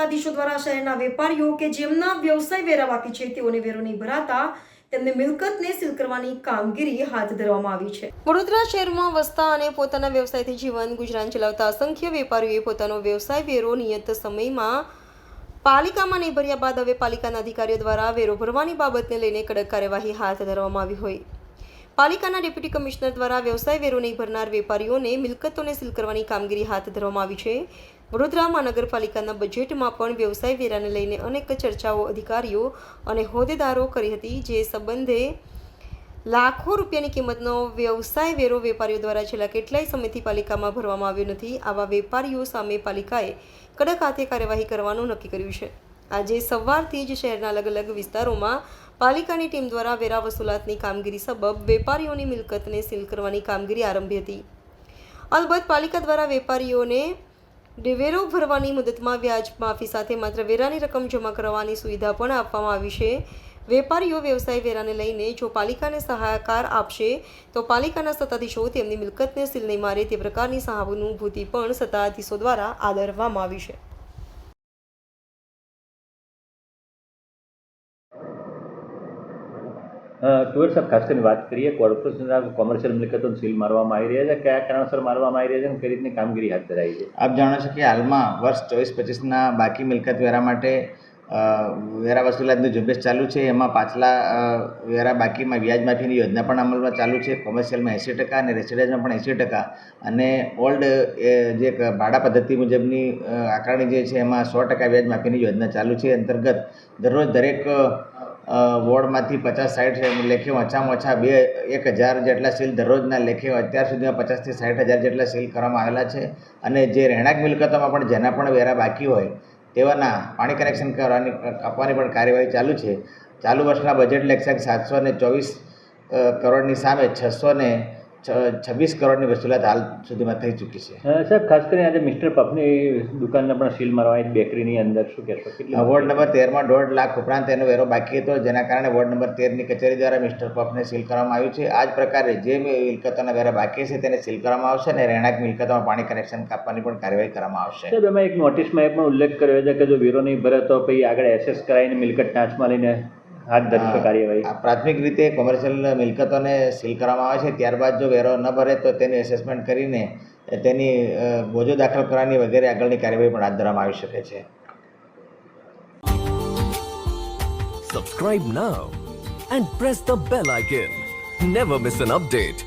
સત્તાધીશો દ્વારા શહેરના વેપારીઓ કે જેમના વ્યવસાય વેરા બાકી છે તેઓને વેરો નહીં ભરાતા તેમને મિલકતને સીલ કરવાની કામગીરી હાથ ધરવામાં આવી છે। વડોદરા શહેરમાં વસતા અને પોતાના વ્યવસાયથી જીવન ગુજરાન ચલાવતા અસંખ્ય વેપારીઓએ પોતાનો વ્યવસાય વેરો નિયત સમયમાં પાલિકામાં નહીં ભર્યા બાદ હવે પાલિકાના અધિકારીઓ દ્વારા વેરો ભરવાની બાબતને લઈને કડક કાર્યવાહી હાથ ધરવામાં આવી હોય। પાલિકાના ડેપ્યુટી કમિશનર દ્વારા વ્યવસાય વેરો નહીં ભરનાર વેપારીઓને મિલકતોને સીલ કરવાની કામગીરી હાથ ધરવામાં આવી છે। વડોદરા મહાનગરપાલિકાના બજેટમાં પણ વ્યવસાય વેરાને લઈને અનેક ચર્ચાઓ અધિકારીઓ અને હોદ્દેદારો કરી હતી, જે સંબંધે લાખો રૂપિયાની કિંમતનો વ્યવસાય વેરો વેપારીઓ દ્વારા છેલ્લા કેટલાય સમયથી પાલિકામાં ભરવામાં આવ્યો નથી। આવા વેપારીઓ સામે પાલિકાએ કડક હાથે કાર્યવાહી કરવાનું નક્કી કર્યું છે। આજે સવારથી જ શહેરના અલગ અલગ વિસ્તારોમાં પાલિકાની ટીમ દ્વારા વેરા વસૂલાતની કામગીરી સબબ વેપારીઓની મિલકતને સીલ કરવાની કામગીરી આરંભી હતી। અલબત્ત પાલિકા દ્વારા વેપારીઓને વેરો ભરવાની મુદતમાં વ્યાજ માફી સાથે માત્ર વેરાની રકમ જમા કરવાની સુવિધા પણ આપવામાં આવી છે। વેપારીઓ વ્યવસાય વેરાને લઈને જો પાલિકાને સહકાર આપશે તો પાલિકાના સત્તાધીશો તેમની મિલકતને સીલ નહીં મારે તે પ્રકારની સહાનુભૂતિ પણ સત્તાધીશો દ્વારા આદરવામાં આવી છે। કુંવર સાહેબ, ખાસ કરીને વાત કરીએ કોર્પોરેશનના કોમર્શિયલ મિલકતો સીલ મારવામાં આવી રહ્યા છે, કયા કારણોસર મારવામાં આવી રહ્યા છે અને કઈ રીતની કામગીરી હાથ ધરાઈ છે? આપ જાણો છો કે હાલમાં વર્ષ 24-25ના બાકી મિલકત વેરા માટે વેરા વસૂલાતની ઝુંબેશ ચાલુ છે। એમાં પાછલા વેરા બાકીમાં વ્યાજ માફીની યોજના પણ અમલમાં ચાલુ છે। કોમર્શિયલમાં 80% અને રેસિડેન્સમાં પણ 80%, અને ઓલ્ડ જે ભાડા પદ્ધતિ મુજબની આકારણી જે છે એમાં 100% વ્યાજ માફીની યોજના ચાલુ છે। અંતર્ગત દરરોજ દરેક વોર્ડમાંથી 50-60 લેખે ઓછામાં ઓછા 1,000 જેટલા સીલ દરરોજના લેખે અત્યાર સુધીમાં 50,000 થી 60,000 જેટલા સીલ કરવામાં આવેલા છે। અને જે રહેણાંક મિલકતોમાં પણ જેના પણ વેરા બાકી હોય તેવાના પાણી કનેક્શન આપવાની પણ કાર્યવાહી ચાલુ છે। ચાલુ વર્ષના બજેટ લક્ષક 724 કરોડની સામે 626 કરોડની વસૂલાત હાલ સુધીમાં થઈ ચૂકી છે। સાહેબ, ખાસ કરીને આજે મિસ્ટર પફની દુકાનને પણ સીલ મારવા આવી બેકરીની અંદર, શું કહેશો? વોર્ડ નંબર 13માં 1.5 લાખ ઉપરાંત એનો વેરો બાકી હતો, જેના કારણે વોર્ડ નંબર 13ની કચેરી દ્વારા મિસ્ટર પફને સીલ કરવામાં આવ્યું છે। આ જ પ્રકારે જે મિલકતોના વેરા બાકી છે તેને સીલ કરવામાં આવશે અને રહેણાંક મિલકતોમાં પાણી કનેક્શન કાપવાની પણ કાર્યવાહી કરવામાં આવશે। સાહેબ, એમાં એક નોટિસમાં એ પણ ઉલ્લેખ કર્યો છે કે જો વેરો નહીં ભરે તો પછી આગળ એસેસ કરાવીને મિલકત ટાંચમાં લઈને હાથ ધરશે કાર્યવાહી। પ્રાથમિક રીતે કોમર્શિયલ મિલકતોને સીલ કરવામાં આવે છે, ત્યારબાદ જો વેરો ન ભરે તો તેની એસેસમેન્ટ કરીને તેની બોજો દાખલ કરવાની વગેરે આગળની કાર્યવાહી પણ હાથ ધરવામાં આવી શકે છે। Subscribe now and press the bell icon. Never miss an update.